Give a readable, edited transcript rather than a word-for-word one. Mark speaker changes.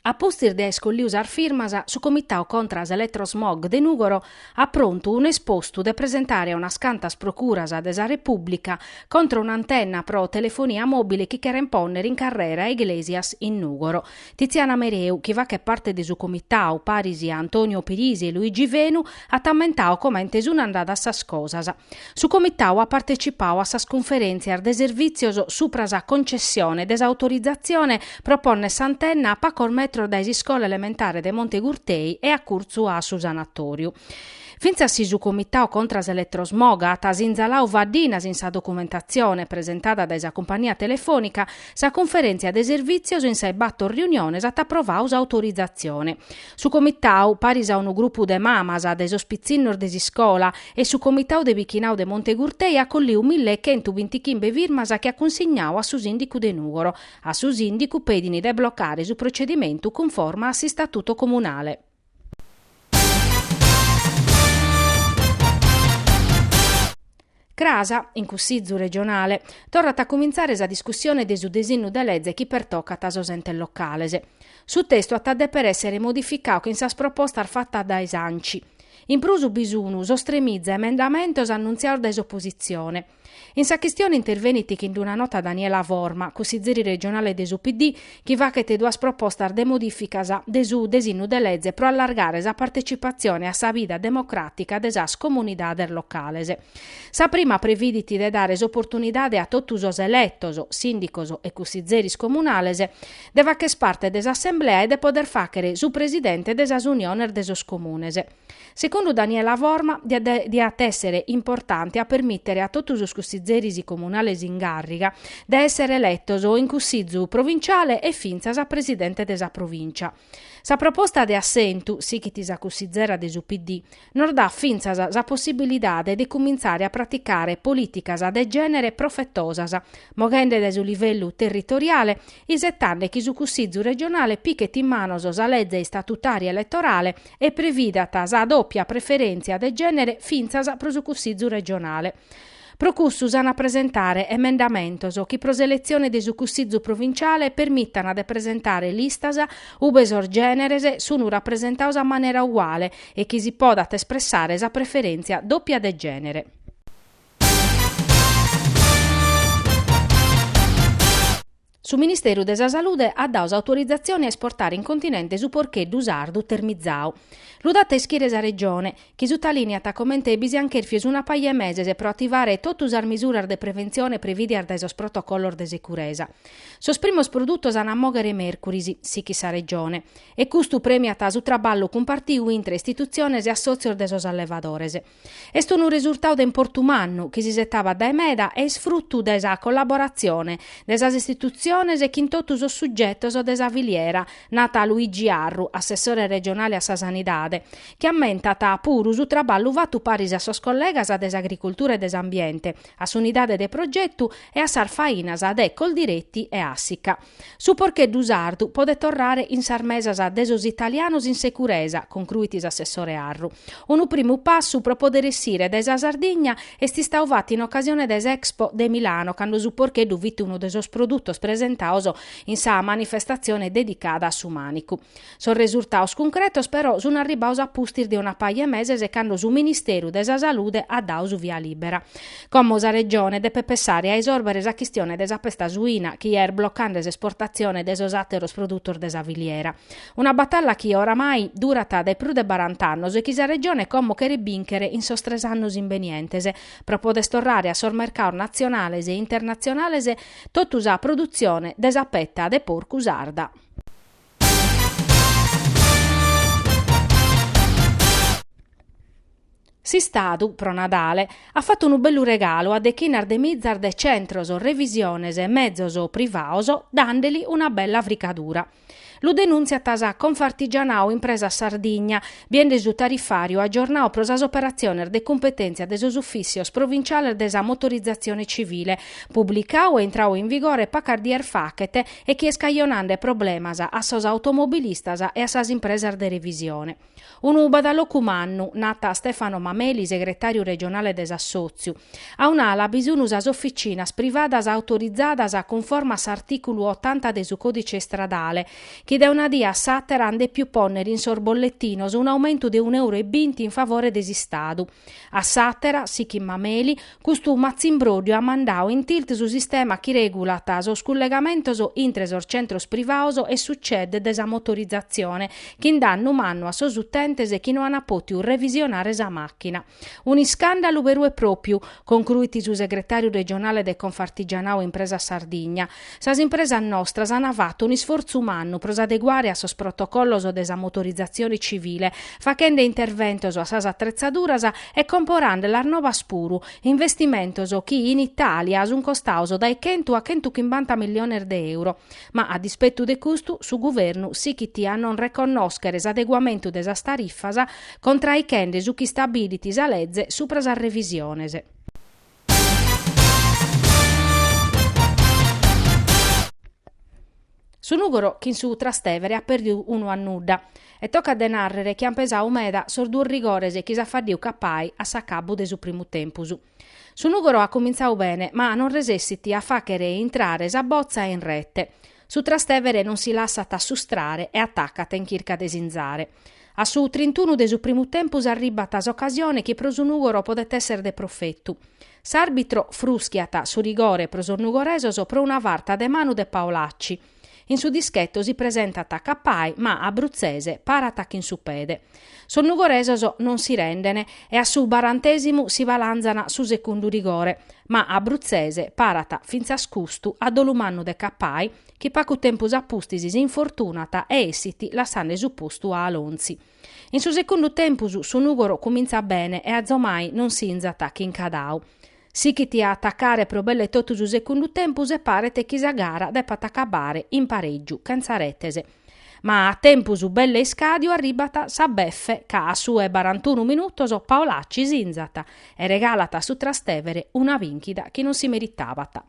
Speaker 1: A postir de escolli usar firmas, su comitau contras elettrosmog de Nugoro ha pronto un esposto de presentare una scantas procuras de sa Repubblica contro un'antenna pro telefonia mobile chi cheren ponner in carrera Iglesias in Nugoro. Tiziana Mereu, chi va che parte de su comitau, parisi Antonio Pirisi e Luigi Venu, ha tammentau commente un'andata a sas cosas. Su comitau ha partecipau a sas conferenzias de servizios supra sa concessione desautorizzazione proponne s'antenna a pacor da scuola elementare de Montegurtei e a curso a su sanatoriu. Finza si su comitau contra elettrosmog ta s'inzalau vadinas in sa documentazione presentata da sa compagnia telefonica, sa conferenzia de servizios in sa batto riuniones at approvaus autorizzazione. Su comitau parisa unu gruppo de mamas de sospizinnor de scola e su comitau de Bichinau de Montegurtei a colliu 1125 firmas che ha consignau a su sindicu de Nugoro. A su sindicu pedini de bloccare su procedimento conforme a si statuto comunale. Crasa, in cussizzu regionale, tornat a cominciare sa discussione de su designu de legge chi pertocca a sosente localese. Su testo attade per essere modificato in sas proposta fatta dai Sanci. In prusu bisunu sostremizza emendamentos annunziato da opposizione. In sa questione interveniti in una nota Daniela Vorma, consigliere regionale de su PD, chi va che te duas propostas de modificas de su designu de legge pro allargare sa partecipazione a sa vida democratica de sas comunidades locales. Sa prima previditi de dare opportunidade a totus os elettos, sindicos e consiglieris comunales, de va che parte de s'assemblea e de poder facere su presidente de sas uniones de sos comunes. Secondo Daniela Vorma, di essere importante a permettere a totus os consiglieris comunales in garriga de essere elettos o in cussizzu provinciale e finzas a presidente de sa provincia. Sa proposta de assentu, sichiti sa consigliera de su PD, non dà finzas sa possibilidade di cominciare a praticare politicas de genere profettosas, moghende de su livello territoriale, isettande chi su cussizzu regionale pichet in manos sa legge statutaria elettorale e previdata sa doppia preferenzia de genere finzas pro su cussizzu regionale. Procussu usano presentare emendamentos chi pro selezione de su cussizzu provinciale permittano de presentare listas ubesor generese sunu rappresentaus a maniera uguale e chi si podat espressare sa preferenzia doppia de genere. Su Ministeru de sa Salude ha dato autorizzazione a esportare in continente su porcheddu sardu termizzau. L'udata ischire sa regione, chi su talinea ta commente bisiancherfius una paia meses pro attivare totus ar misuras de prevenzione previdiar da esos protocollor de securesa. Sos primos produttos an ammoghere mercurisi, sichi sa regione, e custu premiat su traballu cumpartiu intre istituziones e assozios de sos allevadores. Est unu risultau de importu mannu, chi si settava da emeda e sfruttu de sa collaborazione de sas istituziones e chi in totus os suggettos de sa filiera, nata Luigi Arru, assessore regionale a sa sanidade, che ammentata puru su traballu vatu paris a sos collegas de agricoltura e de ambiente, a s'unidade de progettu e a sar fainas ad Ecol Diretti e Assica. Su porcheddu sardu pode torrare in sarmesas de sos italianos in securesa, concluitis assessore Arru. Unu primu passu pro poder essire de sa Sardigna est istauvati in occasione des Expo de Milano, cando su porcheddu vit uno de sos produttos presentaos in sa manifestazione dedicata a su manicu. Son resultaos concretos però sun arribaus a pustir de una paia meses e cando su Ministeru de sa Salude ha dau su via libera. Como sa regione deve pensare a esorbere sa chistione de sa pesta suina chi bloccando esportazione de sos atteros produttor de sa filiera. Una battaglia che oramai durata dai più de 40 annos e chi sa regione como che ribinchere in sos 3 annos invenientese, pro poder torrare a sos mercato nazionales e internazionales totus a produzione de sa petta de porcu sarda. Sistadu, pro Nadale, ha fatto un bellu regalo a de chinar de mizzar de centros o revisiones e mezzos o privaos, dandeli una bella fricadura. Lu denunzia tasa Confartigianao impresa Sardigna, bien de su tarifario aggiornao pro sas operazioni de competenza de sos ufficios provinciales de sa motorizzazione civile, pubblicao e entrao in vigore pacardier facete e chi escaionande problemas a sos automobilistas e a sas impresas de revisione. Unu badalocumannu, nata Stefano Mameli, segretario regionale des Assoziu, a un'ala bisunu sas officinas privadas autorizzadas conforme a s'articolo 80 de su codice stradale, chi da una dia a Sattera ande più ponere in sorbollettino su un aumento di €1,20 in favore desi stadu. A Sattera, sic in Mameli, custu mazzimbrodio ha mandau in tilt su sistema chi regulata so scollegamentoso intre sos centros privaoso e succede desa motorizzazione, chi danno manno a sos utentes e chi non ha potuto revisionare sa macchina. Un scandalo vero e proprio, concluiti su segretario regionale del Confartigianao Impresa Sardigna. Sas impresa nostras hanno fatto un sforzo umano per adeguare a sos protocollos desa motorizzazione civile, facendo interventos a sas attrezzaduras e comporando la nova spuru, investimentos chi in Italia sun costauso dai 100 a 150 milioni di euro. Ma a dispetto de custu, su governo si chi a non riconoscere adeguamento desa tariffas contraichende su chi stabiliti sa legge supra sa revisionese. Su Nugoro, chi su Trastevere ha perduto 1-0 e tocca de narrere che han pesato meda sor due rigores e chi sa fadiu capai a saccabu de su primo tempus. Su Nugoro ha cominciato bene, ma non resessiti a facere entrare sa bozza in rete. Su Trastevere non si lasciata sustrare e attaccata in chirca desinzare. A su 31 de su primo tempus arriba tas occasione che pro su Nugoro podet essere de profettu. S'arbitro fruschiata su rigore pro su nugoresoso pro una varta de manu de Paolacci. In su dischetto si presenta Taccapai, ma Abruzzese paratac in su pede. Son nugoresoso non si rendene e a su 40° si valanzana su secondo rigore, ma Abruzzese parata finza scustu a dolumannu de Cappai, che pacu tempus appustisi si infortunata e essiti lasciando su postu a Alonzi. In su secondo tempus su Nugoro comincia bene e a zomai non si inzata che in cadau. Si chi ti a attaccare pro belle totu su secondo tempus e parete chi sa gara deppa t'accabare in pareggio, canzaretese. Ma a tempus belle scadio arribata sa beffe, ca a sue 41 minutos Paolacci sinzata e regalata su Trastevere una vinchida che non si meritavata.